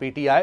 PTI,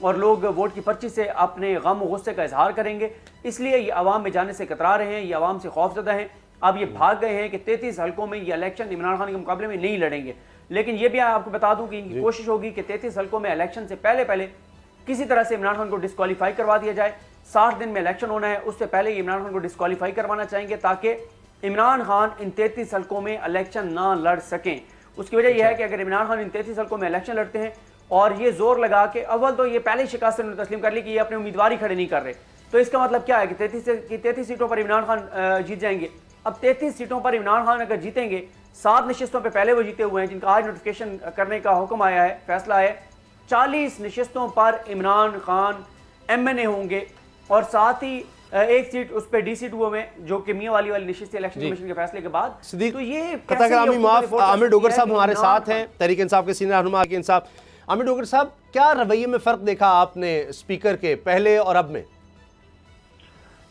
اور لوگ vote کی پرچی سے اپنے غم و غصے کا اظہار کریں گے، اس لیے یہ عوام میں جانے سے کترا رہے ہیں، یہ عوام سے خوف زدہ ہیں. اب یہ بھاگ گئے ہیں کہ 33 حلقوں میں یہ الیکشن عمران خان کے مقابلے میں نہیں لڑیں گے. لیکن یہ بھی آپ کو بتا دوں کہ ان کی کوشش ہوگی کہ 33 حلقوں میں الیکشن سے پہلے کسی طرح سے عمران خان کو ڈسکوالیفائی کروا دیا جائے. 60 دن میں الیکشن ہونا ہے، اس سے پہلے یہ عمران خان کو ڈسکوالیفائی کروانا چاہیں گے تاکہ عمران خان ان 33 حلقوں میں الیکشن نہ لڑ سکیں. اس کی وجہ یہ ہے کہ اگر عمران خان ان 33 حلقوں میں الیکشن لڑتے ہیں اور یہ زور لگا کہ اول تو یہ پہلے شکست سے انہوں نے تسلیم کر لی کہ یہ اپنے امیدوار ہی کھڑے نہیں کر رہے، تو اس کا مطلب کیا ہے کہ 33 سیٹوں پر عمران خان جیت جائیں گے. اب 33 سیٹوں پر عمران خان اگر جیتیں گے، 7 نشستوں پہ پہلے وہ جیتے ہوئے ہیں جن کا آج نوٹیفیکیشن کرنے کا حکم آیا ہے، فیصلہ ہے. 40 نشستوں پر عمران خان ایم این اے ہوں گے اور ساتھ ہی ایک سیٹ اس پہ ڈی سیٹ ہوئے ہیں جو کہ میاں والی نشست الیکشن کمیشن کے فیصلے کے بعد. تو یہ عامر ڈوگر صاحب ہمارے ساتھ ہیں، تحریک انصاف کے سینئر رہنما کے انصاف. عامر ڈوگر صاحب، کیا رویے میں فرق دیکھا آپ نے اسپیکر کے پہلے اور اب میں؟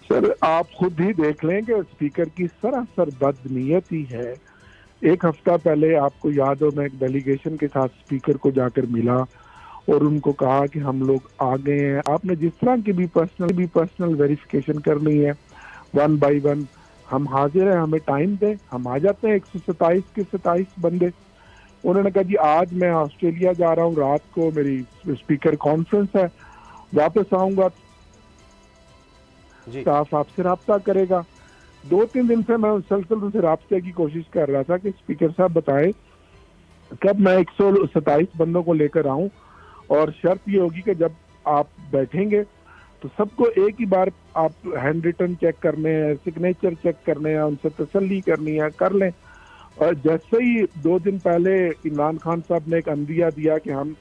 سر آپ خود ہی دیکھ لیں کہ اسپیکر کی سراسر بدنیتی ہے. ایک ہفتہ پہلے آپ کو یاد ہو میں ایک ڈیلیگیشن کے ساتھ اسپیکر کو جا کر ملا اور ان کو کہا کہ ہم لوگ آ گئے ہیں، آپ نے جس طرح کی بھی پرسنل ویریفیکیشن کرنی ہے 1 بائی 1 ہم حاضر ہیں، ہمیں ٹائم دیں، ہم آ جاتے ہیں. 127 کے 27 بندے. انہوں نے کہا جی آج میں آسٹریلیا جا رہا ہوں، رات کو میری اسپیکر کانفرنس ہے، واپس آؤں گا اسٹاف آپ سے رابطہ کرے گا. 2-3 دن سے میں مسلسل ان سے رابطے کی کوشش کر رہا تھا کہ اسپیکر صاحب بتائیں کب میں 127 بندوں کو لے کر آؤں، اور شرط یہ ہوگی کہ جب آپ بیٹھیں گے تو سب کو ایک ہی بار آپ ہینڈ ریٹن چیک کرنے ہیں، سگنیچر چیک کرنے ہیں، ان سے تسلی کرنی ہے، کر لیں. اور جیسے ہی 2 دن پہلے عمران خان صاحب نے ایک عندیہ دیا کہ ہم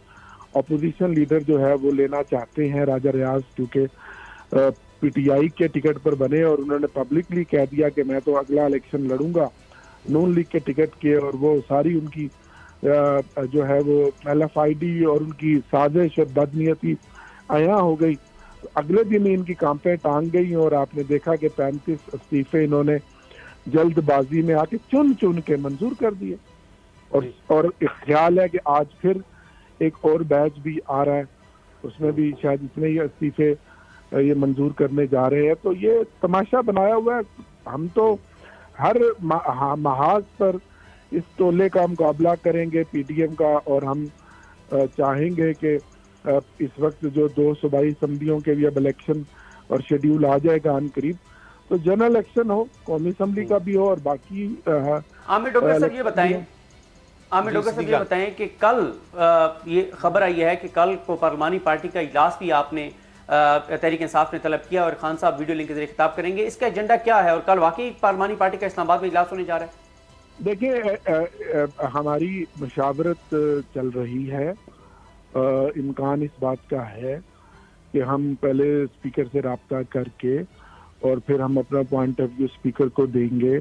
اپوزیشن لیڈر جو ہے وہ لینا چاہتے ہیں راجہ ریاض، کیونکہ پی ٹی آئی کے ٹکٹ پر بنے، اور انہوں نے پبلکلی کہہ دیا کہ میں تو اگلا الیکشن لڑوں گا نون لیگ کے ٹکٹ کے، اور وہ ساری ان کی جو ہے وہ ایل ایف آئی ڈی اور ان کی سازش اور بدنیتی عیاں ہو گئی. اگلے دن ہی ان کی کانپیں ٹانگ گئی اور آپ نے دیکھا کہ 35 استعفے انہوں نے جلد بازی میں آ کے چن کے منظور کر دیے. اور خیال ہے کہ آج پھر ایک اور بیچ بھی آ رہا ہے، اس میں بھی شاید اتنے ہی استعفے یہ منظور کرنے جا رہے ہیں. تو یہ تماشا بنایا ہوا ہے. ہم تو ہر محاذ پر اس تولے کا مقابلہ کریں گے پی ڈی ایم کا، اور ہم چاہیں گے کہ اس وقت جو 2 صوبائی اسمبلیوں کے بھی اب الیکشن اور شیڈیول آ جائے گا ان قریب، تو جنرل الیکشن ہو، قومی اسمبلی کا بھی ہو، اور باقی. عامر ڈوگر صاحب یہ بتائیں کہ کل یہ خبر آئی ہے کہ کل کو پارلیمانی پارٹی کا اجلاس بھی آپ نے تحریک انصاف نے طلب کیا، اور خان صاحب ویڈیو لنک کے ذریعے خطاب کریں گے. اس کا ایجنڈا کیا ہے اور کل واقعی پارلیمانی پارٹی کا اسلام آباد میں اجلاس ہونے جا رہا ہے؟ دیکھیں ہماری مشاورت چل رہی ہے. امکان اس بات کا ہے کہ ہم پہلے اسپیکر سے رابطہ کر کے اور پھر ہم اپنا پوائنٹ آف ویو اسپیکر کو دیں گے،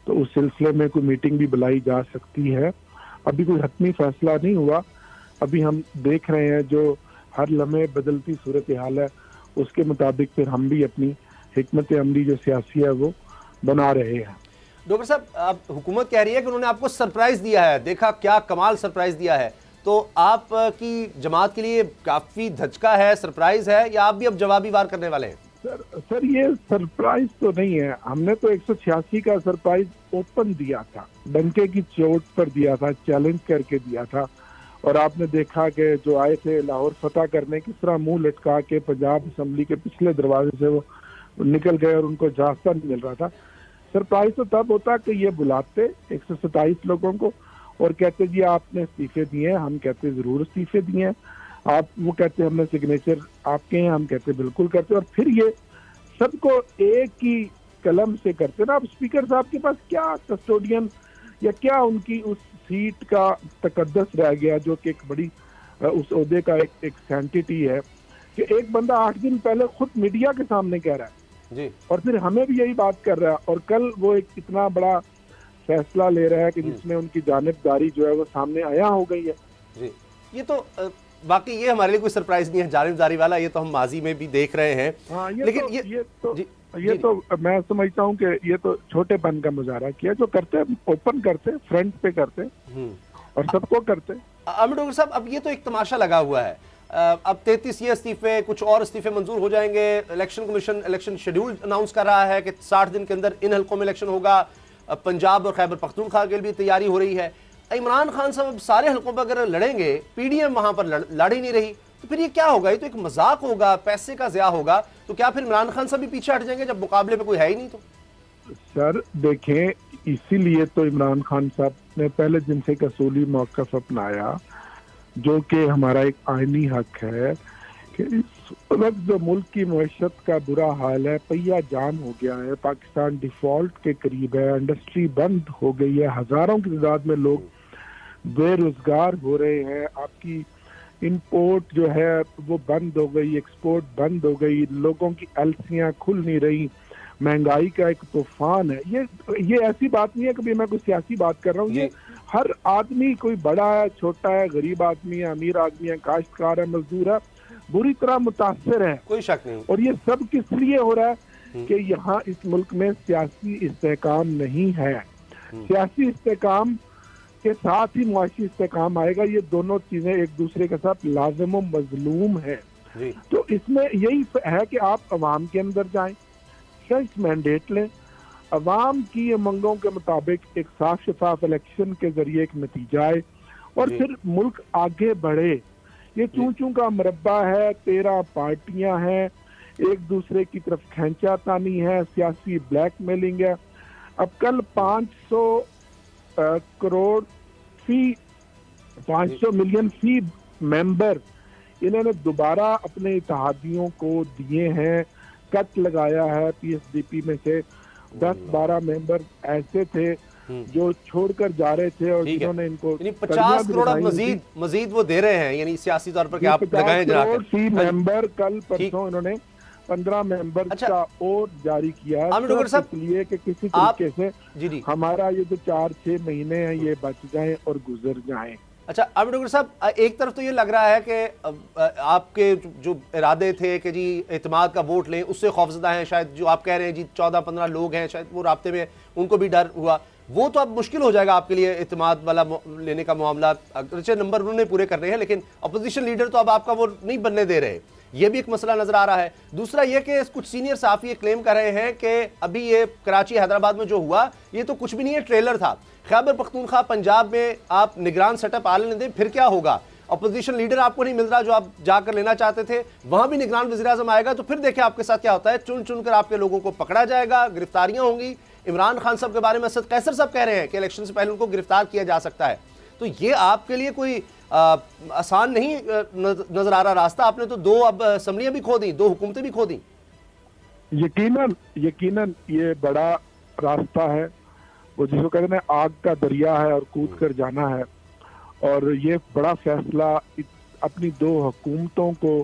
تو اس سلسلے میں کوئی میٹنگ بھی بلائی جا سکتی ہے. ابھی کوئی حتمی فیصلہ نہیں ہوا. ابھی ہم دیکھ رہے ہیں جو ہر لمحے بدلتی صورتحال ہے اس کے مطابق پھر ہم بھی اپنی حکمت عملی جو سیاسی ہے وہ بنا رہے ہیں. ڈاکٹر صاحب، اب حکومت کہہ رہی ہے کہ انہوں نے آپ کو سرپرائز دیا ہے. دیکھا کیا کمال سرپرائز دیا ہے. تو آپ کی جماعت کے لیے کافی دھچکا ہے، سرپرائز ہے، یا آپ بھی اب جوابی وار کرنے والے ہیں؟ سر یہ سرپرائز تو نہیں ہے. ہم نے تو 186 کا سرپرائز اوپن دیا تھا، ڈنکے کی چوٹ پر دیا تھا، چیلنج کر کے دیا تھا. اور آپ نے دیکھا کہ جو آئے تھے لاہور فتح کرنے کس طرح منہ لٹکا کے پنجاب اسمبلی کے پچھلے دروازے سے وہ نکل گئے اور ان کو راستہ نہیں مل رہا تھا. سرپرائز تو تب ہوتا کہ یہ بلاتے 127 لوگوں کو اور کہتے جی آپ نے استعفے دیے ہیں. ہم کہتے ضرور استعفے دیے ہیں. وہ کہتے ہم نے سگنیچر آپ کے ہیں، ہم کہتے بالکل کرتے. اور پھر یہ سب کو ایک ہی قلم سے کرتے نا. اب اسپیکر صاحب کے پاس کیا کسٹوڈین یا کیا ان کی اس سیٹ کا تقدس رہ گیا جو کہ ایک بڑی اس عہدے کا ایک سینٹیٹی ہے کہ ایک بندہ 8 دن پہلے خود میڈیا کے سامنے کہہ رہا ہے جی، اور پھر ہمیں بھی یہی بات کر رہا ہے. اور کل وہ ایک اتنا بڑا فیصلہ لے رہا ہے کہ جس میں ان کی جانبداری جو ہے وہ سامنے آیا ہو گئی ہے. جی یہ تو باقی یہ ہمارے لیے کوئی سرپرائز نہیں ہے جانبداری والا. یہ تو ہم ماضی میں بھی دیکھ رہے ہیں. لیکن یہ تو میں سمجھتا ہوں کہ یہ تو چھوٹے پن کا مظاہرہ کیا جو کرتے اوپن کرتے فرنٹ پہ کرتے اور سب کو کرتے. عامر ڈوگر صاحب، اب یہ تو ایک تماشا لگا ہوا ہے. اب 33 یہ استعفے، کچھ اور استعفے منظور ہو جائیں گے. Election commission election schedule announce کر رہا ہے کہ 60 دن کے اندر ان حلقوں میں الیکشن ہوگا. پنجاب اور خیبر پختونخوا کے لیے بھی تیاری ہو رہی ہے. عمران خان صاحب سارے حلقوں پر اگر لڑیں گے، پی ڈی ایم وہاں پر لڑ ہی نہیں رہی، تو پھر یہ کیا ہوگا؟ یہ تو ایک مذاق ہوگا، پیسے کا ضیاع ہوگا. تو کیا پھر عمران خان صاحب بھی پیچھے ہٹ جائیں گے جب مقابلے میں کوئی ہے ہی نہیں؟ تو سر دیکھیں، اسی لیے تو عمران خان صاحب نے پہلے دن سے ایک اصولی موقف اپنایا، جو کہ ہمارا ایک آئینی حق ہے، کہ اس وقت جو ملک کی معیشت کا برا حال ہے، پہیا جام ہو گیا ہے، پاکستان ڈیفالٹ کے قریب ہے، انڈسٹری بند ہو گئی ہے، ہزاروں کی تعداد میں لوگ بے روزگار ہو رہے ہیں، آپ کی امپورٹ جو ہے وہ بند ہو گئی، ایکسپورٹ بند ہو گئی، لوگوں کی ایلسیاں کھل نہیں رہی، مہنگائی کا ایک طوفان ہے. یہ ایسی بات نہیں ہے کہ میں کوئی سیاسی بات کر رہا ہوں. یہ ہر آدمی، کوئی بڑا ہے، چھوٹا ہے، غریب آدمی ہے، امیر آدمی ہے، کاشتکار ہے، مزدور ہے، بری طرح متاثر ہے. کوئی شک نہیں. اور یہ سب کس لیے ہو رہا ہے؟ کہ یہاں اس ملک میں سیاسی استحکام نہیں ہے. سیاسی استحکام کے ساتھ ہی معاشی استحکام آئے گا. یہ دونوں چیزیں ایک دوسرے کے ساتھ لازم و مظلوم ہے. تو اس میں یہی ہے کہ آپ عوام کے اندر جائیں، مینڈیٹ لیں، عوام کی امنگوں کے مطابق ایک صاف شفاف الیکشن کے ذریعے ایک نتیجہ آئے، اور پھر ملک آگے بڑھے. یہ چون کا مربع ہے، 13 پارٹیاں ہیں، ایک دوسرے کی طرف کھینچا تانی ہے، سیاسی بلیک میلنگ ہے. اب کل 500 کروڑ فی 500 ملین فی ممبر انہوں نے دوبارہ اپنے اتحادیوں کو دیے ہیں. کٹ لگایا ہے پی ایس ڈی پی میں سے 10-12 ممبر ایسے تھے جو چھوڑ کر جا رہے تھے، اور جنہوں نے ان کو 50 کروڑ مزید وہ دے رہے ہیں، یعنی سیاسی طور پر کہ آپ لگائیں جناب. 50 کروڑ فی ممبر کل پرسوں انہوں نے 15 ممبر کا اور جاری کیا ہے، اس لیے کہ کسی طریقے سے ہمارا یہ جو 4-6 مہینے ہیں یہ بچ جائیں اور گزر جائیں. اچھا عامر ڈاکٹر صاحب، ایک طرف تو یہ لگ رہا ہے کہ آپ کے جو ارادے تھے کہ جی اعتماد کا ووٹ لیں، اس سے خوفزدہ ہیں. شاید جو آپ کہہ رہے ہیں جی 14-15 لوگ ہیں، شاید وہ رابطے میں، ان کو بھی ڈر ہوا. وہ تو اب مشکل ہو جائے گا آپ کے لیے اعتماد والا لینے کا معاملہ. اگرچہ نمبر انہوں نے پورے کرنے ہیں، لیکن اپوزیشن لیڈر تو اب آپ کا وہ نہیں بننے دے رہے. یہ بھی ایک مسئلہ نظر آ رہا ہے. دوسرا یہ کہ کچھ سینئر صحافی یہ کلیم کر رہے ہیں کہ ابھی یہ کراچی حیدرآباد میں جو ہوا یہ تو کچھ بھی نہیں ہے، ٹریلر تھا. خیبر پختونخوا پنجاب میں آپ نگران سیٹ اپ آنے دیں، پھر کیا ہوگا؟ اپوزیشن لیڈر آپ کو نہیں مل رہا جو آپ جا کر لینا چاہتے تھے، وہاں بھی نگران وزیراعظم آئے گا، تو پھر دیکھیں آپ کے ساتھ کیا ہوتا ہے. چن کر آپ کے لوگوں کو پکڑا جائے گا، گرفتاریاں ہوں گی. عمران خان صاحب کے بارے میں اسد قیصر صاحب کہہ رہے ہیں کہ الیکشن سے پہلے ان کو گرفتار کیا جا سکتا ہے. تو یہ آپ کے لیے کوئی آسان نہیں نظر آ رہا راستہ. آپ نے تو 2 اب اسمبلیاں بھی کھو دیں، 2 حکومتیں بھی کھو دیں. یقیناً یہ بڑا راستہ ہے، وہ جس کو کہتے ہیں آگ کا دریا ہے اور کود کر جانا ہے. اور یہ بڑا فیصلہ اپنی 2 حکومتوں کو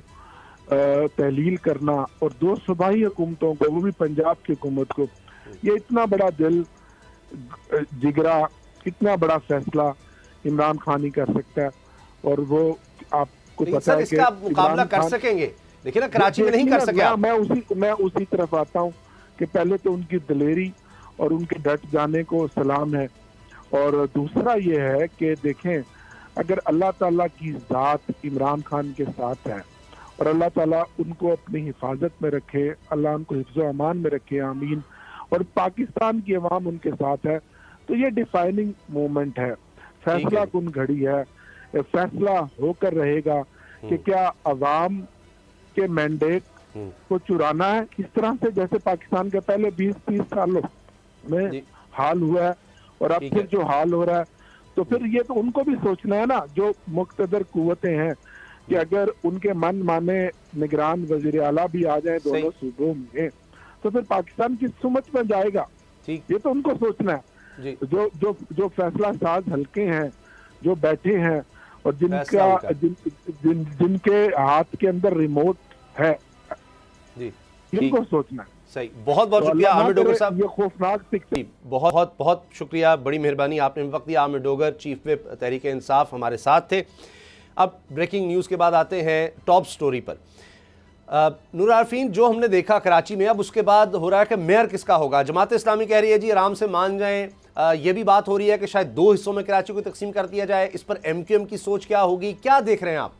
تحلیل کرنا، اور 2 صوبائی حکومتوں کو، وہ بھی پنجاب کی حکومت کو، یہ اتنا بڑا دل جگرا، اتنا بڑا فیصلہ عمران خان ہی کر سکتا ہے. اور وہ آپ کو پتا ہے کہ اس کا مقابلہ کر سکیں گے، لیکن کراچی میں نہیں کر سکے. میں اسی طرف آتا ہوں کہ پہلے تو ان کی دلیری اور ان کے ڈٹ جانے کو سلام ہے. اور دوسرا یہ ہے کہ دیکھیں، اگر اللہ تعالیٰ کی ذات عمران خان کے ساتھ ہے اور اللہ تعالیٰ ان کو اپنی حفاظت میں رکھے، اللہ ان کو حفظ و امان میں رکھے، آمین، اور پاکستان کی عوام ان کے ساتھ ہے، تو یہ ڈیفائننگ مومنٹ ہے، فیصلہ کن گھڑی ہے. فیصلہ ہو کر رہے گا کہ کیا عوام کے مینڈیٹ کو چرانا ہے اس طرح سے جیسے پاکستان کے پہلے 20-30 سالوں میں حال ہوا ہے، اور اب پھر جو حال ہو رہا ہے. تو پھر یہ تو ان کو بھی سوچنا ہے نا، جو مقتدر قوتیں ہیں، کہ اگر ان کے من مانے نگران وزیر اعلیٰ بھی آ جائیں دونوں صوبوں میں، تو پھر پاکستان کس سمت میں جائے گا. یہ تو ان کو سوچنا ہے. جو فیصلہ ساز حلقے ہیں، جو بیٹھے ہیں، اور جن کے ہاتھ کے اندر ریموٹ ہے، ان کو سوچنا ہے. صحیح. بہت بہت شکریہ عامر ڈوگر صاحب. یہ خوفناک بہت بہت شکریہ، بڑی مہربانی، آپ نے وقت دیا. عامر ڈوگر، چیف وپ تحریک انصاف، ہمارے ساتھ تھے. اب بریکنگ نیوز کے بعد آتے ہیں ٹاپ سٹوری پر. نور عارفین، جو ہم نے دیکھا کراچی میں، اب اس کے بعد ہو رہا ہے کہ میئر کس کا ہوگا. جماعت اسلامی کہہ رہی ہے جی آرام سے مان جائیں. یہ بھی بات ہو رہی ہے کہ شاید 2 حصوں میں کراچی کو تقسیم کر دیا جائے. اس پر ایم کیو ایم کی سوچ کیا ہوگی؟ کیا دیکھ رہے ہیں آپ؟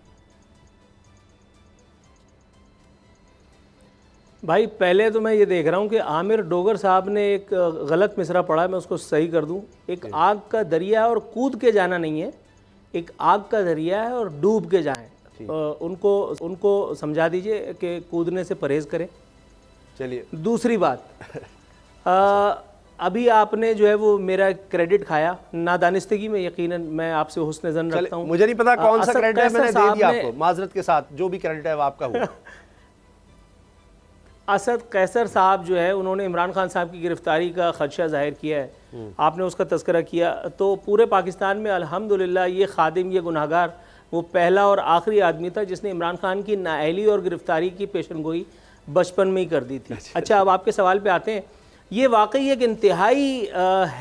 بھائی پہلے تو میں یہ دیکھ رہا ہوں کہ عامر ڈوگر صاحب نے ایک غلط مصرع پڑھا ہے، میں اس کو صحیح کر دوں. ایک آگ کا دریا ہے اور کود کے جانا نہیں ہے، ایک آگ کا دریا ہے اور ڈوب کے جائیں. ان کو سمجھا دیجئے کہ کودنے سے پرہیز کریں. چلیے دوسری بات، ابھی آپ نے جو ہے وہ میرا کریڈٹ کھایا نادانستگی میں، یقیناً میں آپ سے حسن ظن رکھتا ہوں. مجھے نہیں پتا کون سا اسد کریڈٹ ہے، میں نے قیصر دے دیا صاحب آپ کو معذرت کے ساتھ، جو بھی کریڈٹ ہے وہ آپ کا ہوا. اسد قیصر صاحب جو ہے انہوں نے عمران خان صاحب کی گرفتاری کا خدشہ ظاہر کیا ہے، آپ نے اس کا تذکرہ کیا. تو پورے پاکستان میں الحمدللہ یہ خادم، یہ گناہگار وہ پہلا اور آخری آدمی تھا جس نے عمران خان کی نااہلی اور گرفتاری کی پیشن گوئی بچپن میں ہی کر دی تھی. اچھا اب آپ کے سوال پہ آتے ہیں. یہ واقعی ایک انتہائی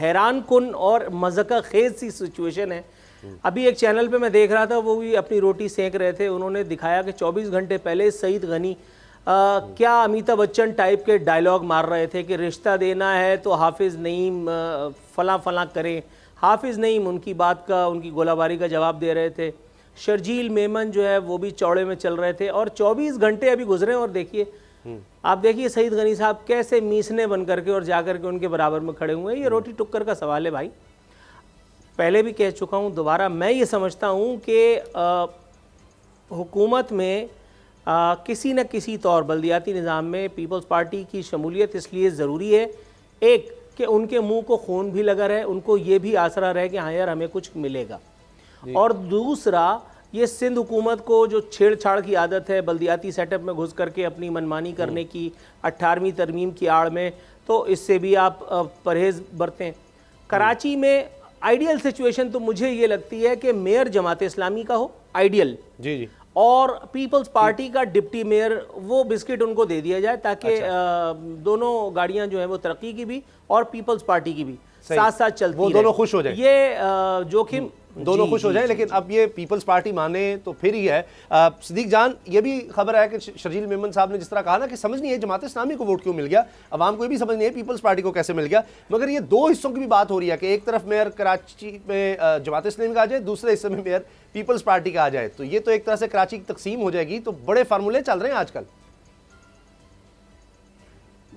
حیران کن اور مذہقہ خیز سی سچویشن ہے. ابھی ایک چینل پہ میں دیکھ رہا تھا، وہ بھی اپنی روٹی سینک رہے تھے، انہوں نے دکھایا کہ 24 گھنٹے پہلے سعید غنی کیا امیتابھ بچن ٹائپ کے ڈائلاگ مار رہے تھے کہ رشتہ دینا ہے تو حافظ نعیم فلاں فلاں کریں. حافظ نعیم ان کی بات کا، ان کی گولہ باری کا جواب دے رہے تھے. شرجیل میمن جو ہے وہ بھی چوڑے میں چل رہے تھے. اور 24 گھنٹے ابھی گزرے اور دیکھیے، آپ دیکھیے سعید غنی صاحب کیسے میسنے بن کر کے اور جا کر کے ان کے برابر میں کھڑے ہوئے ہیں. یہ روٹی ٹکر کا سوال ہے بھائی. پہلے بھی کہہ چکا ہوں، دوبارہ میں یہ سمجھتا ہوں کہ حکومت میں کسی نہ کسی طور بلدیاتی نظام میں پیپلز پارٹی کی شمولیت اس لیے ضروری ہے، ایک کہ ان کے منہ کو خون بھی لگا رہے، ان کو یہ بھی آسرا رہے کہ ہاں یار ہمیں کچھ ملے گا. اور دوسرا یہ سندھ حکومت کو جو چھیڑ چھاڑ کی عادت ہے بلدیاتی سیٹ اپ میں گھس کر کے اپنی منمانی کرنے کی 18ویں ترمیم کی آڑ میں، تو اس سے بھی آپ پرہیز برتیں. کراچی میں آئیڈیل سچویشن تو مجھے یہ لگتی ہے کہ میئر جماعت اسلامی کا ہو، آئیڈیل، جی جی، اور پیپلز پارٹی کا ڈپٹی میئر، وہ بسکٹ ان کو دے دیا جائے تاکہ دونوں گاڑیاں جو ہیں وہ ترقی کی بھی اور پیپلز پارٹی کی بھی ساتھ ساتھ چلتی وہ دونوں خوش ہو جائیں، یہ جوخم دونوں خوش ہو جائیں. لیکن اب یہ پیپلز پارٹی مانے تو پھر ہی ہے. صدیق جان، یہ بھی خبر ہے کہ شرجیل میمن صاحب نے جس طرح کہا نا کہ سمجھ نہیں ہے جماعت اسلامی کو ووٹ کیوں مل گیا، عوام کو یہ بھی سمجھ نہیں ہے پیپلز پارٹی کو کیسے مل گیا. مگر یہ دو حصوں کی بھی بات ہو رہی ہے کہ ایک طرف میئر کراچی میں جماعت اسلامی کا آ جائے، دوسرے حصے میں میئر پیپلز پارٹی کا آ جائے. تو یہ تو ایک طرح سے کراچی کی تقسیم ہو جائے گی. تو بڑے فارمولے چل رہے ہیں آج کل.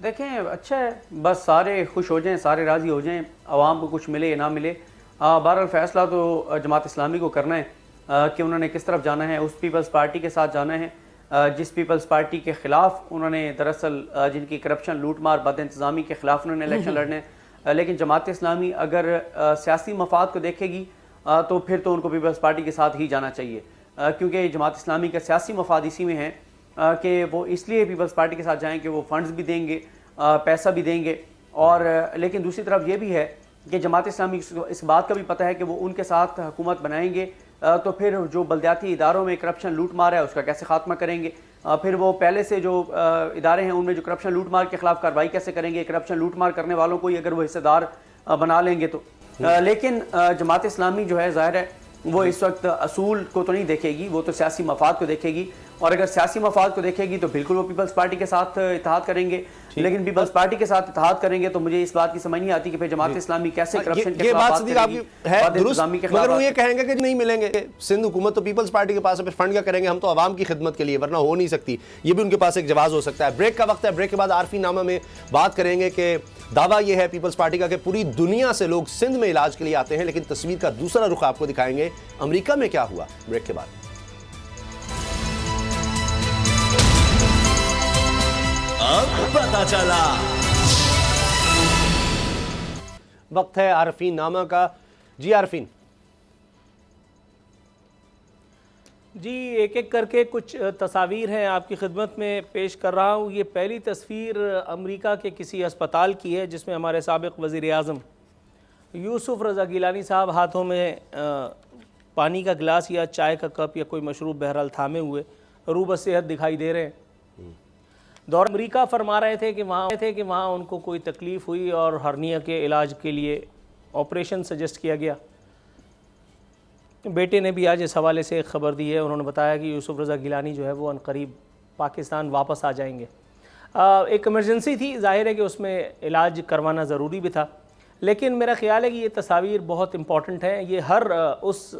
دیکھیں اچھا ہے، بس سارے خوش ہو جائیں، سارے راضی ہو جائیں، عوام کو کچھ ملے یا نہ ملے. بہرحال فیصلہ تو جماعت اسلامی کو کرنا ہے کہ انہوں نے کس طرف جانا ہے. اس پیپلز پارٹی کے ساتھ جانا ہے جس پیپلز پارٹی کے خلاف انہوں نے دراصل جن کی کرپشن، لوٹ مار، بد انتظامی کے خلاف انہوں نے الیکشن لڑنے. لیکن جماعت اسلامی اگر سیاسی مفاد کو دیکھے گی تو پھر تو ان کو پیپلز پارٹی کے ساتھ ہی جانا چاہیے، کیونکہ جماعت اسلامی کا سیاسی مفاد اسی میں ہے کہ وہ اس لیے پیپلز پارٹی کے ساتھ جائیں کہ وہ فنڈز بھی دیں گے، پیسہ بھی دیں گے. اور لیکن دوسری طرف یہ بھی ہے کہ جماعت اسلامی اس بات کا بھی پتہ ہے کہ وہ ان کے ساتھ حکومت بنائیں گے تو پھر جو بلدیاتی اداروں میں کرپشن لوٹ مار ہے اس کا کیسے خاتمہ کریں گے. پھر وہ پہلے سے جو ادارے ہیں ان میں جو کرپشن لوٹ مار کے خلاف کارروائی کیسے کریں گے. کرپشن لوٹ مار کرنے والوں کو ہی اگر وہ حصے دار بنا لیں گے تو. لیکن جماعت اسلامی جو ہے ظاہر ہے وہ اس وقت اصول کو تو نہیں دیکھے گی، وہ تو سیاسی مفاد کو دیکھے گی. اور اگر سیاسی مفاد کو دیکھے گی تو بالکل وہ پیپلز پارٹی کے ساتھ اتحاد کریں گے. لیکن پیپلز پارٹی کے ساتھ اتحاد کریں گے تو مجھے اس بات کی سمجھ نہیں آتی کہ پھر جماعت اسلامی کیسے کرپشن کے خلاف بات کرے گی، بد انتظامی کے خلاف. مگر وہ یہ کہیں گے کہ نہیں ملیں گے. سندھ حکومت تو پیپلز پارٹی کے پاس ہے، پھر فنڈ کیا کریں گے، ہم تو عوام کی خدمت کے لیے، ورنہ ہو نہیں سکتی. یہ بھی ان کے پاس ایک جواز ہو سکتا ہے. بریک کا وقت ہے، بریک کے بعد عارفی نامہ میں بات کریں گے کہ دعویٰ یہ ہے پیپلز پارٹی کا کہ پوری دنیا سے لوگ سندھ میں علاج کے لیے آتے ہیں، لیکن تصویر کا دوسرا رخ آپ کو دکھائیں گے امریکہ میں کیا ہوا. بریک کے بعد اب پتہ چلا. وقت ہے عارفین نامہ کا. جی عارفین. جی ایک ایک کر کے کچھ تصاویر ہیں آپ کی خدمت میں پیش کر رہا ہوں. یہ پہلی تصویر امریکہ کے کسی اسپتال کی ہے جس میں ہمارے سابق وزیر اعظم یوسف رضا گیلانی صاحب ہاتھوں میں پانی کا گلاس یا چائے کا کپ یا کوئی مشروب بہرحال تھامے ہوئے روبہ صحت دکھائی دے رہے ہیں. دور امریکہ فرما رہے تھے کہ وہاں ان کو کوئی تکلیف ہوئی اور ہرنیا کے علاج کے لیے آپریشن سجیسٹ کیا گیا. بیٹے نے بھی آج اس حوالے سے ایک خبر دی ہے. انہوں نے بتایا کہ یوسف رضا گیلانی جو ہے وہ عنقریب پاکستان واپس آ جائیں گے. ایک ایمرجنسی تھی، ظاہر ہے کہ اس میں علاج کروانا ضروری بھی تھا، لیکن میرا خیال ہے کہ یہ تصاویر بہت امپورٹنٹ ہیں. یہ ہر اس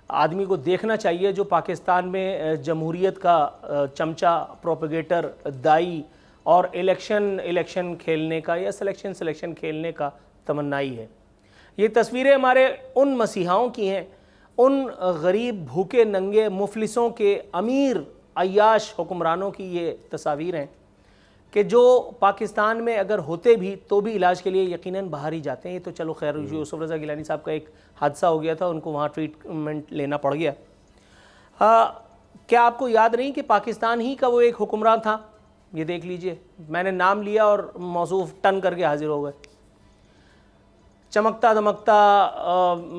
آدمی کو دیکھنا چاہیے جو پاکستان میں جمہوریت کا چمچہ، پروپیگیٹر، دائی اور الیکشن کھیلنے کا یا سلیکشن کھیلنے کا تمنائی ہے۔ یہ تصویریں ہمارے ان مسیحاؤں کی ہیں، ان غریب بھوکے ننگے مفلسوں کے امیر عیاش حکمرانوں کی یہ تصاویر ہیں کہ جو پاکستان میں اگر ہوتے بھی تو بھی علاج کے لیے یقیناً باہر ہی جاتے ہیں۔ یہ تو چلو خیر، یوسف رضا گیلانی صاحب کا ایک حادثہ ہو گیا تھا، ان کو وہاں ٹریٹمنٹ لینا پڑ گیا۔ کیا آپ کو یاد نہیں کہ پاکستان ہی کا وہ ایک حکمران تھا، یہ دیکھ لیجئے، میں نے نام لیا اور موصوف ٹن کر کے حاضر ہو گئے، چمکتا دمکتا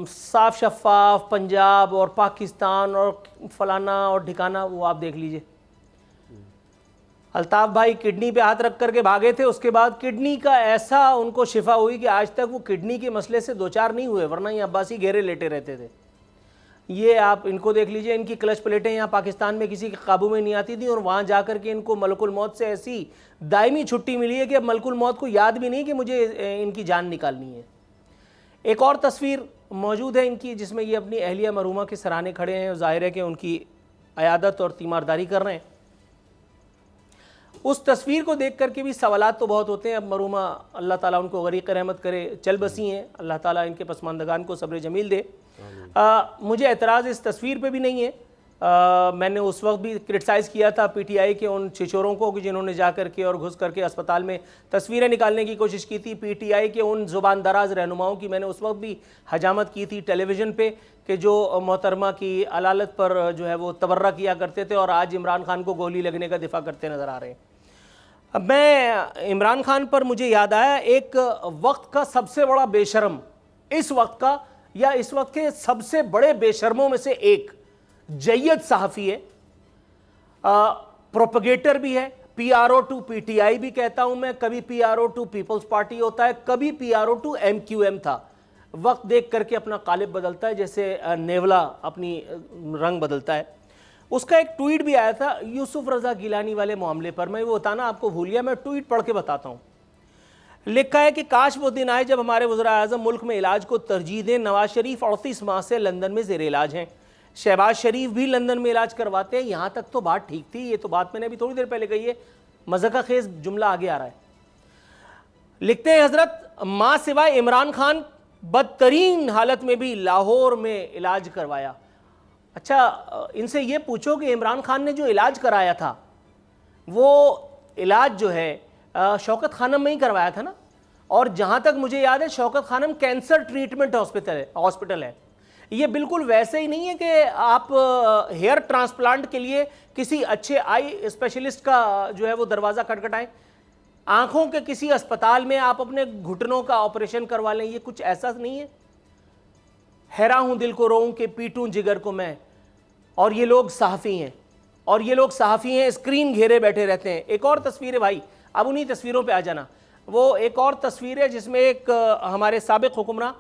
صاف شفاف پنجاب اور پاکستان اور فلانا اور ڈھکانا، وہ آپ دیکھ لیجئے۔ الطاف بھائی کڈنی پہ ہاتھ رکھ کر کے بھاگے تھے، اس کے بعد کڈنی کا ایسا ان کو شفا ہوئی کہ آج تک وہ کڈنی کے مسئلے سے دوچار نہیں ہوئے، ورنہ یہ عباسی گھیرے لیٹے رہتے تھے۔ یہ آپ ان کو دیکھ لیجئے، ان کی کلچ پلیٹیں یہاں پاکستان میں کسی کے قابو میں نہیں آتی تھیں، اور وہاں جا کر کے ان کو ملک الموت سے ایسی دائمی چھٹی ملی ہے کہ اب ملک الموت کو یاد بھی نہیں کہ مجھے ان کی جان نکالنی ہے۔ ایک اور تصویر موجود ہے ان کی جس میں یہ اپنی اہلیہ مرحومہ کے سرانے کھڑے ہیں، ظاہر ہے کہ ان کی عیادت اور تیمارداری کر رہے ہیں۔ اس تصویر کو دیکھ کر کے بھی سوالات تو بہت ہوتے ہیں۔ اب مرحومہ اللہ تعالیٰ ان کو غریق رحمت کرے، چل بسی ہیں، اللہ تعالیٰ ان کے پسماندگان کو صبر جمیل دے۔ مجھے اعتراض اس تصویر پہ بھی نہیں ہے، میں نے اس وقت بھی کرٹیسائز کیا تھا پی ٹی آئی کے ان چھچوروں کو کہ جنہوں نے جا کر کے اور گھس کر کے اسپتال میں تصویریں نکالنے کی کوشش کی تھی، پی ٹی آئی کے ان زبان دراز رہنماؤں کی میں نے اس وقت بھی حجامت کی تھی ٹیلی ویژن پہ کہ جو محترمہ کی علالت پر جو ہے وہ تبرہ کیا کرتے تھے اور آج عمران خان کو گولی لگنے کا دفاع کرتے نظر آ رہے ہیں۔ اب میں عمران خان پر مجھے یاد آیا ایک وقت کا سب سے بڑا بے شرم، اس وقت کا یا اس وقت کے سب سے بڑے بے شرموں میں سے ایک جید صحافی ہے، پروپیگیٹر بھی ہے، P R O to P T I بھی کہتا ہوں میں، کبھی P R O to Peoples Party ہوتا ہے، کبھی P R O to M Q M تھا۔ وقت دیکھ کر کے اپنا قالب بدلتا ہے جیسے نیولا اپنی رنگ بدلتا ہے۔ اس کا ایک ٹویٹ بھی آیا تھا یوسف رضا گیلانی والے معاملے پر، میں وہ بتانا آپ کو بھول گیا، میں ٹویٹ پڑھ کے بتاتا ہوں۔ لکھا ہے کہ کاش وہ دن آئے جب ہمارے وزراء اعظم ملک میں علاج کو ترجیح دیں۔ نواز شریف 38 ماہ سے لندن میں زیر علاج ہیں، شہباز شریف بھی لندن میں علاج کرواتے ہیں، یہاں تک تو بات ٹھیک تھی۔ یہ تو بات میں نے ابھی تھوڑی دیر پہلے کہی ہے، مذاق خیز جملہ آگے آ رہا ہے۔ لکھتے ہیں حضرت ماں سوائے عمران خان بدترین حالت میں بھی لاہور میں علاج کروایا۔ اچھا ان سے یہ پوچھو کہ عمران خان نے جو علاج کرایا تھا وہ علاج جو ہے شوکت خانم میں ہی کروایا تھا نا، اور جہاں تک مجھے یاد ہے شوکت خانم کینسر ٹریٹمنٹ ہاسپٹل ہے۔ یہ بالکل ویسے ہی نہیں ہے کہ آپ ہیئر ٹرانسپلانٹ کے لیے کسی اچھے آئی اسپیشلسٹ کا جو ہے وہ دروازہ کھٹکھٹائیں، آنکھوں کے کسی اسپتال میں آپ اپنے گھٹنوں کا آپریشن کروا لیں، یہ کچھ ایسا نہیں ہے۔ حیران ہوں دل کو روؤں کہ پیٹوں جگر کو میں، اور یہ لوگ صحافی ہیں، اور یہ لوگ صحافی ہیں اسکرین گھیرے بیٹھے رہتے ہیں۔ ایک اور تصویر ہے بھائی، اب انہی تصویروں پہ آ جانا، وہ ایک اور تصویر ہے جس میں ایک ہمارے سابق حکمراں،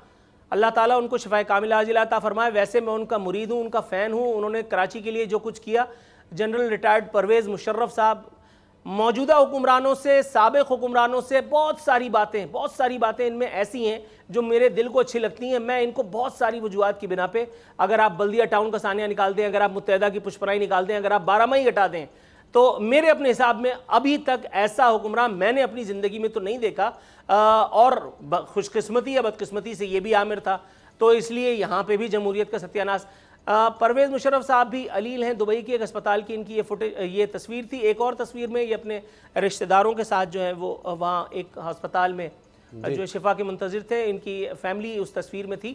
اللہ تعالیٰ ان کو شفائے کاملہ عاجلہ عطا فرمائے، ویسے میں ان کا مرید ہوں، ان کا فین ہوں، انہوں نے کراچی کے لیے جو کچھ کیا، جنرل ریٹائرڈ پرویز مشرف صاحب، موجودہ حکمرانوں سے سابق حکمرانوں سے بہت ساری باتیں ان میں ایسی ہیں جو میرے دل کو اچھی لگتی ہیں۔ میں ان کو بہت ساری وجوہات کی بنا پہ، اگر آپ بلدیہ ٹاؤن کا ثانیہ نکال دیں، اگر آپ متحدہ کی پشپرائی نکال دیں، اگر آپ 12 مئی ہٹا دیں، تو میرے اپنے حساب میں ابھی تک ایسا حکمران میں نے اپنی زندگی میں تو نہیں دیکھا، اور خوش قسمتی یا بد قسمتی سے یہ بھی عامر تھا، تو اس لیے یہاں پہ بھی جمہوریت کا ستیہ ناس۔ پرویز مشرف صاحب بھی علیل ہیں، دبئی کے ایک اسپتال کی ان کی یہ تصویر تھی۔ ایک اور تصویر میں یہ اپنے رشتہ داروں کے ساتھ جو ہے وہ وہاں ایک ہسپتال میں جو شفا کے منتظر تھے، ان کی فیملی اس تصویر میں تھی۔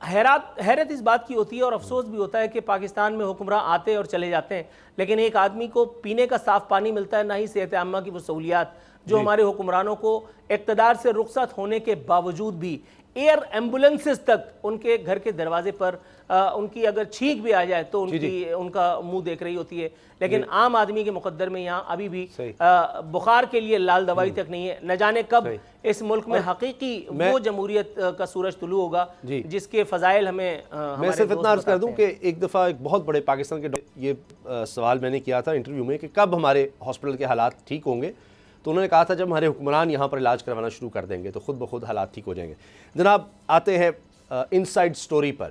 حیرت اس بات کی ہوتی ہے اور افسوس بھی ہوتا ہے کہ پاکستان میں حکمراں آتے اور چلے جاتے ہیں، لیکن ایک آدمی کو پینے کا صاف پانی ملتا ہے، نہ ہی صحت عامہ کی وہ سہولیات جو ہمارے حکمرانوں کو اقتدار سے رخصت ہونے کے باوجود بھی ایئر ایمبولنسز تک ان کے گھر کے دروازے پر ان کی اگر چھینک بھی آ جائے تو ان کا منہ دیکھ رہی ہوتی ہے، لیکن عام آدمی کے مقدر میں یہاں ابھی بھی بخار کے لیے لال دوائی تک نہیں ہے۔ نہ جانے کب اس ملک میں حقیقی وہ جمہوریت کا سورج طلوع ہوگا جس کے فضائل ہمیں میں صرف اتنا عرض کر دوں کہ ایک دفعہ ایک بہت بڑے پاکستان کے یہ سوال میں نے کیا تھا انٹرویو میں کہ کب ہمارے ہاسپٹل کے حالات ٹھیک ہوں گے، تو انہوں نے کہا تھا جب ہمارے حکمران یہاں پر علاج کروانا شروع کر دیں گے تو خود بخود حالات ٹھیک ہو جائیں گے۔ جناب آتے ہیں انسائیڈ سٹوری پر۔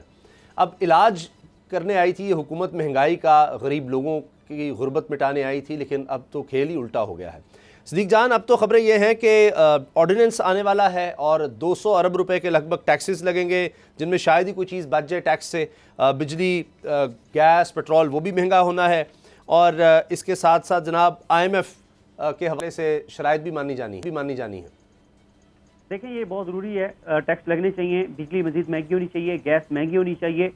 اب علاج کرنے آئی تھی یہ حکومت مہنگائی کا، غریب لوگوں کی غربت مٹانے آئی تھی، لیکن اب تو کھیل ہی الٹا ہو گیا ہے۔ صدیق جان، اب تو خبریں یہ ہیں کہ آرڈیننس آنے والا ہے اور 200 ارب روپے کے لگ بھگ ٹیکسز لگیں گے، جن میں شاید ہی کوئی چیز بچ جائے ٹیکس سے. بجلی، گیس، پیٹرول وہ بھی مہنگا ہونا ہے، اور اس کے ساتھ ساتھ جناب IMF کے حوالے سے شرائط بھی مانی جانی ہے. دیکھیں یہ بہت ضروری ہے، ٹیکس لگنے چاہیے، بجلی مزید مہنگی ہونی چاہیے، گیس مہنگی ہونی چاہیے،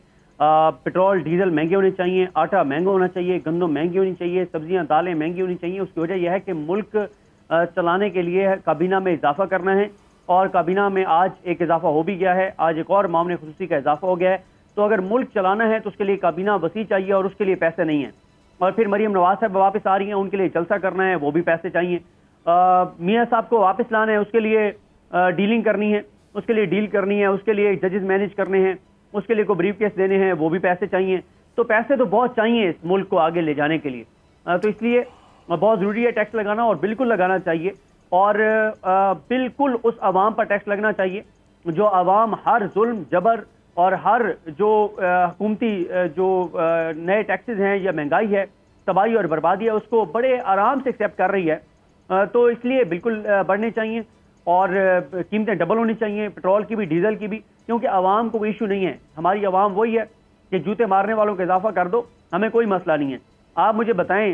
پیٹرول ڈیزل مہنگے ہونے چاہیے، آٹا مہنگا ہونا چاہیے، گندم مہنگی ہونی چاہیے، سبزیاں دالیں مہنگی ہونی چاہیے. اس کی وجہ یہ ہے کہ ملک چلانے کے لیے کابینہ میں اضافہ کرنا ہے، اور کابینہ میں آج ایک اضافہ ہو بھی گیا ہے، آج ایک اور معاملے خصوصی کا اضافہ ہو گیا ہے. تو اگر ملک چلانا ہے تو اس کے لیے کابینہ وسیع چاہیے، اور اس کے لیے پیسے نہیں ہیں. اور پھر مریم نواز صاحب واپس آ رہی ہیں، ان کے لیے جلسہ کرنا ہے، وہ بھی پیسے چاہیے. میاں صاحب کو واپس لانا ہے، اس کے لیے ڈیلنگ کرنی ہے، اس کے لیے ڈیل کرنی ہے، اس کے لیے ججز مینیج کرنے ہیں، اس کے لیے کو بریف کیس دینے ہیں، وہ بھی پیسے چاہیے. تو پیسے تو بہت چاہیے اس ملک کو آگے لے جانے کے لیے. تو اس لیے بہت ضروری ہے ٹیکس لگانا، اور بالکل لگانا چاہیے. اور بالکل اس عوام پر ٹیکس لگنا چاہیے جو عوام ہر ظلم جبر اور ہر جو حکومتی جو نئے ٹیکسز ہیں یا مہنگائی ہے، تباہی اور بربادی ہے، اس کو بڑے آرام سے ایکسیپٹ کر رہی ہے. تو اس لیے بالکل بڑھنے چاہیے، اور قیمتیں ڈبل ہونی چاہیے، پیٹرول کی بھی ڈیزل کی بھی، کیونکہ عوام کو کوئی ایشو نہیں ہے. ہماری عوام وہی ہے کہ جوتے مارنے والوں کو اضافہ کر دو، ہمیں کوئی مسئلہ نہیں ہے. آپ مجھے بتائیں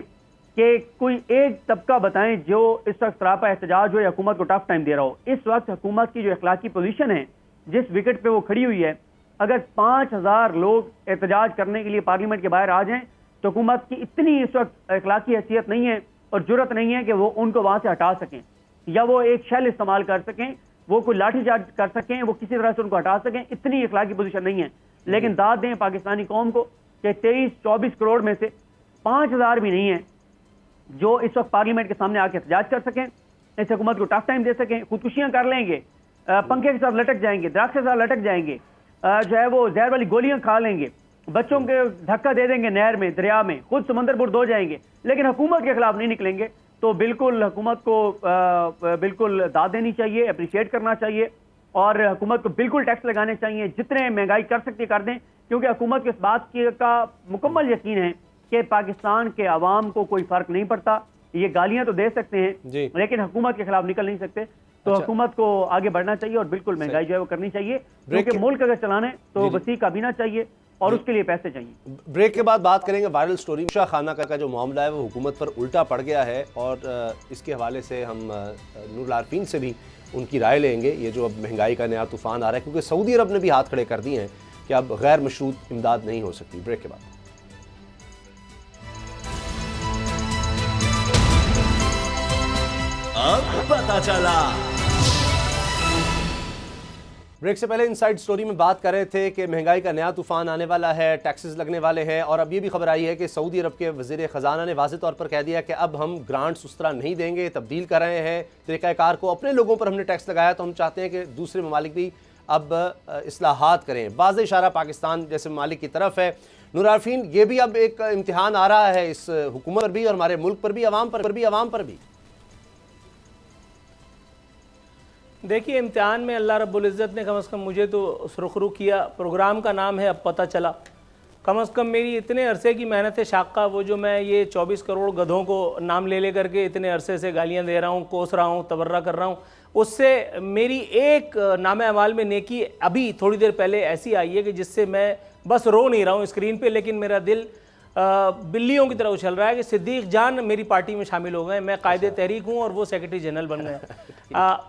کہ کوئی ایک طبقہ بتائیں جو اس وقت سراپا احتجاج ہو یا حکومت کو ٹف ٹائم دے رہا ہو. اس وقت حکومت کی جو اخلاقی پوزیشن ہے، جس وکٹ پہ وہ کھڑی ہوئی ہے، اگر 5000 لوگ احتجاج کرنے کے لیے پارلیمنٹ کے باہر آ جائیں تو حکومت کی اتنی اس وقت اخلاقی حیثیت نہیں ہے اور جرت نہیں ہے کہ وہ ان کو وہاں سے ہٹا سکیں، یا وہ ایک شیل استعمال کر سکیں، وہ کوئی لاٹھی چارج کر سکیں، وہ کسی طرح سے ان کو ہٹا سکیں. اتنی اخلاقی پوزیشن نہیں ہے. لیکن داد دیں پاکستانی قوم کو کہ 23-24 کروڑ میں سے 5000 بھی نہیں ہیں جو اس وقت پارلیمنٹ کے سامنے آ کے احتجاج کر سکیں، اس حکومت کو ٹف ٹائم دے سکیں. خودکشیاں کر لیں گے، پنکھے کے ساتھ لٹک جائیں گے، درخت کے ساتھ لٹک جائیں گے، جو ہے وہ زہر والی گولیاں کھا لیں گے، بچوں کے دھکا دے دیں گے نہر میں، دریا میں، خود سمندر برد ہو جائیں گے، لیکن حکومت کے خلاف نہیں نکلیں گے. تو بالکل حکومت کو بالکل داد دینی چاہیے، اپریشیٹ کرنا چاہیے، اور حکومت کو بالکل ٹیکس لگانے چاہیے، جتنے مہنگائی کر سکتے کر دیں. کیونکہ حکومت کو اس بات کا مکمل یقین ہے کہ پاکستان کے عوام کو کوئی فرق نہیں پڑتا. یہ گالیاں تو دے سکتے ہیں جی، لیکن حکومت کے خلاف نکل نہیں سکتے. تو حکومت کو آگے بڑھنا چاہیے اور بالکل مہنگائی جو ہے وہ کرنی چاہیے، کیونکہ ملک اگر چلانا ہے تو وسیع کابینہ چاہیے اور اس کے لیے پیسے چاہیے. بریک کے بعد بات کریں گے وائرل سٹوری شاہ خانہ کا جو معاملہ ہے وہ حکومت پر الٹا پڑ گیا ہے، اور اس کے حوالے سے ہم نور العارفین سے بھی ان کی رائے لیں گے. یہ جو اب مہنگائی کا نیا طوفان آ رہا ہے، کیونکہ سعودی عرب نے بھی ہاتھ کھڑے کر دیے ہیں کہ اب غیر مشروط امداد نہیں ہو سکتی. بریک کے بعد اب پتہ چلا. بریک سے پہلے انسائیڈ سٹوری میں بات کر رہے تھے کہ مہنگائی کا نیا طوفان آنے والا ہے، ٹیکسز لگنے والے ہیں، اور اب یہ بھی خبر آئی ہے کہ سعودی عرب کے وزیر خزانہ نے واضح طور پر کہہ دیا کہ اب ہم گرانٹس اس طرح نہیں دیں گے، تبدیل کر رہے ہیں طریقہ کار کو. اپنے لوگوں پر ہم نے ٹیکس لگایا تو ہم چاہتے ہیں کہ دوسرے ممالک بھی اب اصلاحات کریں. واضح اشارہ پاکستان جیسے ممالک کی طرف ہے. نور العارفین، یہ بھی اب ایک امتحان آ رہا ہے اس حکومت پر بھی اور ہمارے ملک پر بھی، عوام پر بھی. دیکھیے امتحان میں اللہ رب العزت نے کم از کم مجھے تو سرخرو کیا. پروگرام کا نام ہے اب پتہ چلا. کم از کم میری اتنے عرصے کی محنت شاقہ، وہ جو میں یہ 24 کروڑ گدھوں کو نام لے کر کے اتنے عرصے سے گالیاں دے رہا ہوں، کوس رہا ہوں، تبرہ کر رہا ہوں، اس سے میری ایک نام اعمال میں نیکی ابھی تھوڑی دیر پہلے ایسی آئی ہے کہ جس سے میں بس رو نہیں رہا ہوں اسکرین پہ، لیکن میرا دل بلیوں کی طرح اچھل رہا ہے کہ صدیق جان میری پارٹی میں شامل ہو گئے. میں قائد تحریک ہوں اور وہ سیکرٹری جنرل بن گئے.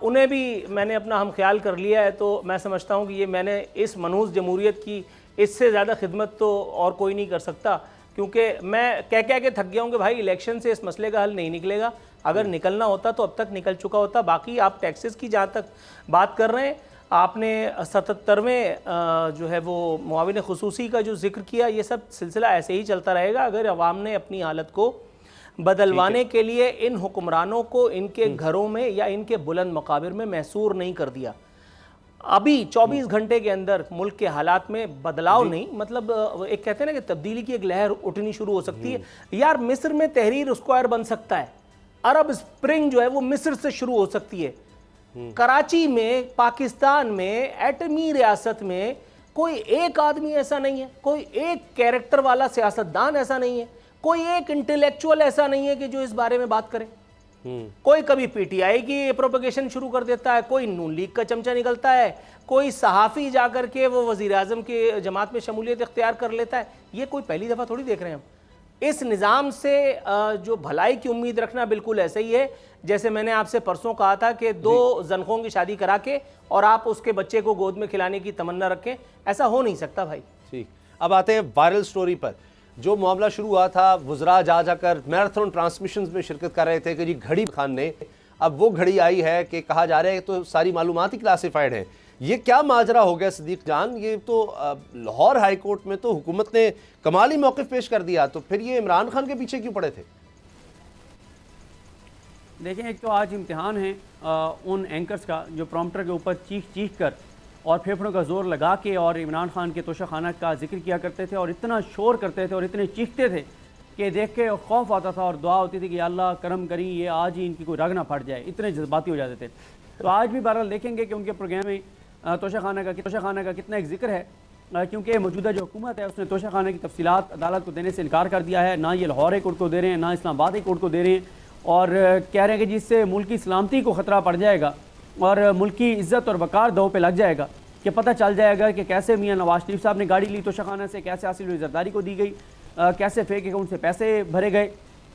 انہیں بھی میں نے اپنا ہم خیال کر لیا ہے. تو میں سمجھتا ہوں کہ یہ میں نے اس منحوس جمہوریت کی اس سے زیادہ خدمت تو اور کوئی نہیں کر سکتا، کیونکہ میں کہہ کے تھک گیا ہوں کہ بھائی الیکشن سے اس مسئلے کا حل نہیں نکلے گا. اگر نکلنا ہوتا تو اب تک نکل چکا ہوتا. باقی آپ ٹیکسز کی جہاں تک بات کر رہے ہیں، آپ نے 77ویں جو ہے وہ معاون خصوصی کا جو ذکر کیا، یہ سب سلسلہ ایسے ہی چلتا رہے گا اگر عوام نے اپنی حالت کو بدلوانے کے لیے ان حکمرانوں کو ان کے گھروں میں یا ان کے بلند مقابر میں محصور نہیں کر دیا. ابھی 24 گھنٹے کے اندر ملک کے حالات میں بدلاؤ نہیں، مطلب ایک کہتے ہیں نا کہ تبدیلی کی ایک لہر اٹھنی شروع ہو سکتی ہے. یار مصر میں تحریر اسکوائر بن سکتا ہے، عرب اسپرنگ جو ہے وہ مصر سے شروع ہو سکتی ہے. کراچی میں، پاکستان میں، ایٹمی ریاست میں کوئی ایک آدمی ایسا نہیں ہے، کوئی ایک کیریکٹر والا سیاستدان ایسا نہیں ہے، کوئی ایک انٹلیکچوئل ایسا نہیں ہے کہ جو اس بارے میں بات کرے. کوئی کبھی پی ٹی آئی کی پروپیگیشن شروع کر دیتا ہے, کوئی نون لیگ کا چمچہ نکلتا ہے, کوئی صحافی جا کر کے وہ وزیر اعظم کی جماعت میں شمولیت اختیار کر لیتا ہے. یہ کوئی پہلی دفعہ تھوڑی دیکھ رہے ہیں ہم. اس نظام سے جو بھلائی کی امید رکھنا بالکل ایسے ہی ہے جیسے میں نے آپ سے پرسوں کہا تھا کہ 2 زنخوں کی شادی کرا کے اور آپ اس کے بچے کو گود میں کھلانے کی تمنا رکھیں. ایسا ہو نہیں سکتا بھائی. ٹھیک, اب آتے ہیں وائرل سٹوری پر. جو معاملہ شروع ہوا تھا, وزراء جا کر میراتھن ٹرانسمیشنز میں شرکت کر رہے تھے کہ جی گھڑی خان نے, اب وہ گھڑی آئی ہے کہ کہا جا رہا ہے کہ تو ساری معلومات ہی کلاسیفائڈ ہیں. یہ کیا ماجرا ہو گیا صدیق جان؟ یہ تو لاہور ہائی کورٹ میں تو حکومت نے کمالی موقف پیش کر دیا, تو پھر یہ عمران خان کے پیچھے کیوں پڑے تھے؟ دیکھیں, ایک تو آج امتحان ہے ان اینکرز کا جو پرومپٹر کے اوپر چیخ کر اور پھیپھڑوں کا زور لگا کے اور عمران خان کے توشہ خانہ کا ذکر کیا کرتے تھے اور اتنا شور کرتے تھے اور اتنے چیختے تھے کہ دیکھ کے خوف آتا تھا اور دعا ہوتی تھی کہ یا اللہ کرم کریں یہ آج ہی ان کی کوئی رگ نہ پھٹ جائے. اتنے جذباتی ہو جاتے تھے. تو آج بھی بہرحال دیکھیں گے کہ ان کے پروگرام میں توشہ خانہ کا کتنا ایک ذکر ہے, کیونکہ موجودہ جو حکومت ہے اس نے توشہ خانہ کی تفصیلات عدالت کو دینے سے انکار کر دیا ہے. نہ یہ لاہور ہائی کورٹ کو دے رہے ہیں, نہ اسلام آباد ہائی کورٹ کو دے رہے ہیں, اور کہہ رہے ہیں کہ جس سے ملکی سلامتی کو خطرہ پڑ جائے گا اور ملکی عزت اور وقار دو پہ لگ جائے گا, کہ پتہ چل جائے گا کہ کیسے میاں نواز شریف صاحب نے گاڑی لی توشہ خانہ سے, کیسے حاصل ہوئی زرداری کو دی گئی, کیسے فیک اکاؤنٹ سے پیسے بھرے گئے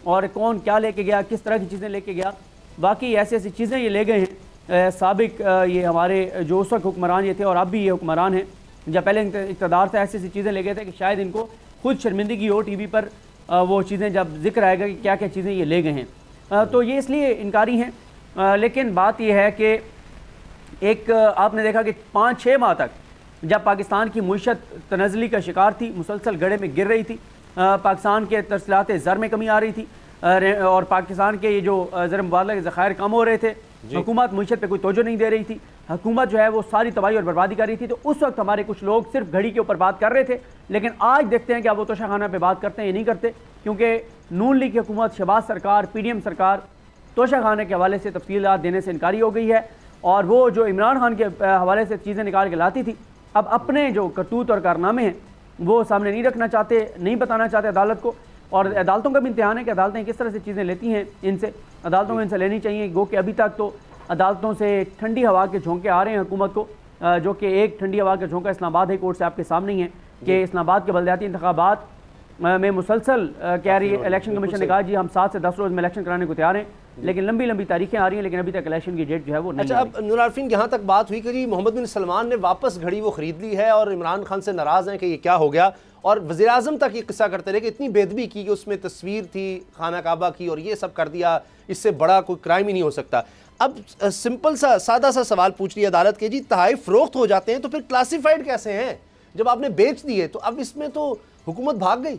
اور کون کیا لے کے گیا, کس طرح کی چیزیں لے کے گیا. باقی ایسی چیزیں یہ لے گئے ہیں. سابق یہ ہمارے جو اس وقت حکمران یہ تھے اور اب بھی یہ حکمران ہیں, جب پہلے اقتدار تھا, ایسی چیزیں لے گئے تھے کہ شاید ان کو خود شرمندگی ہو ٹی وی پر وہ چیزیں جب ذکر آئے گا کہ کیا کیا چیزیں یہ لے گئے ہیں. تو یہ اس لیے انکاری ہیں. لیکن بات یہ ہے کہ ایک آپ نے دیکھا کہ 5-6 ماہ تک جب پاکستان کی معیشت تنزلی کا شکار تھی, مسلسل گڑھے میں گر رہی تھی, پاکستان کے ترسیلات زر میں کمی آ رہی تھی اور پاکستان کے یہ جو زر مبادلہ کے ذخائر کم ہو رہے تھے, حکومت معیشت پہ کوئی توجہ نہیں دے رہی تھی, حکومت جو ہے وہ ساری تباہی اور بربادی کر رہی تھی. تو اس وقت ہمارے کچھ لوگ صرف گھڑی کے اوپر بات کر رہے تھے, لیکن آج دیکھتے ہیں کہ اب وہ توشہ خانہ پہ بات کرتے ہیں یا نہیں کرتے, کیونکہ نون لیگ کی حکومت, شہباز سرکار, پی ڈی ایم سرکار توشہ خانہ کے حوالے سے تفصیلات دینے سے انکاری ہو گئی ہے. اور وہ جو عمران خان کے حوالے سے چیزیں نکال کے لاتی تھی, اب اپنے جو کرتوت اور کارنامے ہیں وہ سامنے نہیں رکھنا چاہتے, نہیں بتانا چاہتے عدالت کو. اور عدالتوں کا بھی امتحان ہے کہ عدالتیں کس طرح سے چیزیں لیتی ہیں ان سے. عدالتوں میں ان سے لینی چاہیے, گو کہ ابھی تک تو عدالتوں سے ٹھنڈی ہوا کے جھونکے آ رہے ہیں حکومت کو, جو کہ ایک ٹھنڈی ہوا کا جھونکا اسلام آباد ہائی کورٹ سے آپ کے سامنے ہی ہے کہ اسلام آباد کے بلدیاتی انتخابات میں مسلسل کہہ رہی ہے, الیکشن کمیشن نے کہا جی ہم 7 سے 10 روز میں الیکشن کرانے کو تیار ہیں, لیکن لمبی تاریخیں آ رہی ہیں, لیکن ابھی تک الیکشن کی ڈیٹ جو ہے وہ نہیں. اچھا, اب نور عارفین یہاں تک بات ہوئی کہ جی محمد بن سلمان نے واپس گھڑی وہ خرید لی ہے اور عمران خان سے ناراض ہیں کہ یہ کیا ہو گیا, اور وزیر اعظم تک یہ قصہ کرتے رہے کہ اتنی بے ادبی کی کہ اس میں تصویر تھی خانہ کعبہ کی اور یہ سب کر دیا, اس سے بڑا کوئی کرائم ہی نہیں ہو سکتا. اب سمپل سا سادہ سا سوال پوچھ لیا عدالت کے, جی تحائف فروخت ہو جاتے ہیں تو پھر کلاسیفائڈ کیسے ہیں؟ جب آپ نے بیچ دیے تو اب اس میں تو حکومت بھاگ گئی.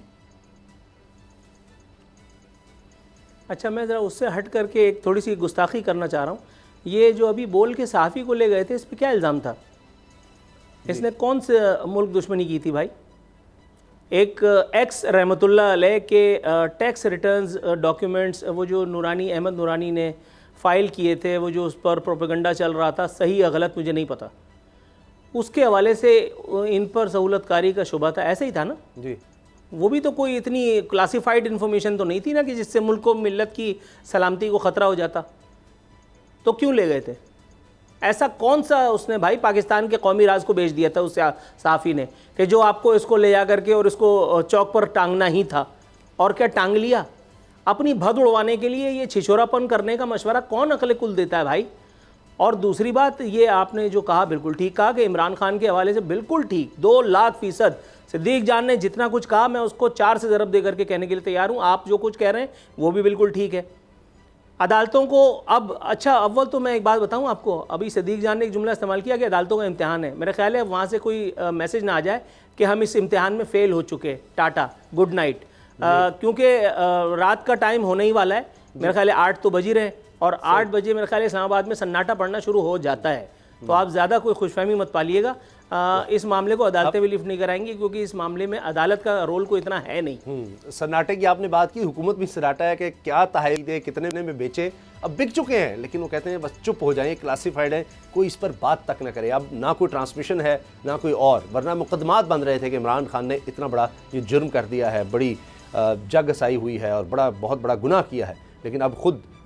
اچھا, میں ذرا اس سے ہٹ کر کے ایک تھوڑی سی گستاخی کرنا چاہ رہا ہوں. یہ جو ابھی بول کے صحافی کو لے گئے تھے, اس پہ کیا الزام تھا؟ اس نے کون سے ملک دشمنی کی تھی بھائی؟ ایک ایکس رحمۃ اللہ علیہ کے ٹیکس ریٹرنز ڈاکیومنٹس وہ جو نورانی, احمد نورانی نے فائل کیے تھے, وہ جو اس پر پروپیگنڈا چل رہا تھا, صحیح یا غلط مجھے نہیں پتا, اس کے حوالے سے ان پر سہولت کاری کا شبہ تھا, ایسا ہی تھا نا جی. وہ بھی تو کوئی اتنی کلاسیفائڈ انفارمیشن تو نہیں تھی نا کہ جس سے ملک و ملت کی سلامتی کو خطرہ ہو جاتا. تو کیوں لے گئے تھے؟ ایسا کون سا اس نے بھائی پاکستان کے قومی راز کو بیچ دیا تھا اس صحافی نے کہ جو آپ کو اس کو لے جا کر کے اور اس کو چوک پر ٹانگنا ہی تھا؟ اور کیا ٹانگ لیا؟ اپنی بھد اڑوانے کے لیے یہ چھچورا پن کرنے کا مشورہ کون عقل کل دیتا ہے بھائی؟ اور دوسری بات یہ آپ نے جو کہا بالکل ٹھیک کہا کہ عمران خان کے حوالے سے بالکل ٹھیک 200,000%. صدیق جان نے جتنا کچھ کہا میں اس کو 4 سے ضرب دے کر کے کہنے کے لیے تیار ہوں. آپ جو کچھ کہہ رہے ہیں وہ بھی بالکل ٹھیک ہے. عدالتوں کو اب اچھا اول تو میں ایک بات بتاؤں آپ کو, ابھی صدیق جان نے ایک جملہ استعمال کیا کہ عدالتوں کا امتحان ہے. میرا خیال ہے وہاں سے کوئی میسج نہ آ جائے کہ ہم اس امتحان میں فیل ہو چکے, ٹاٹا گڈ نائٹ, کیونکہ رات کا ٹائم ہونے ہی والا ہے. میرا خیال ہے 8 تو بج ہی رہے اور 8 بجے میرا خیال ہے اسلام آباد میں سناٹا پڑنا شروع ہو جاتا ہے. تو آپ زیادہ کوئی خوش فہمی مت پالیے گا, اس معاملے کو عدالتیں بھی لفٹ نہیں کرائیں گی کیونکہ اس معاملے میں عدالت کا رول کوئی اتنا ہے نہیں. سناٹے کی آپ نے بات کی, حکومت بھی سناٹا ہے کہ کیا تحائف دے, کتنے میں بیچے, اب بک چکے ہیں, لیکن وہ کہتے ہیں بس چپ ہو جائیں, کلاسیفائڈ ہے, کوئی اس پر بات تک نہ کرے. اب نہ کوئی ٹرانسمیشن ہے نہ کوئی اور, ورنہ مقدمات بن رہے تھے کہ عمران خان نے اتنا بڑا یہ جرم کر دیا ہے, بڑی جگ سائی ہوئی ہے اور بہت بڑا گناہ کیا ہے, لیکن اب خود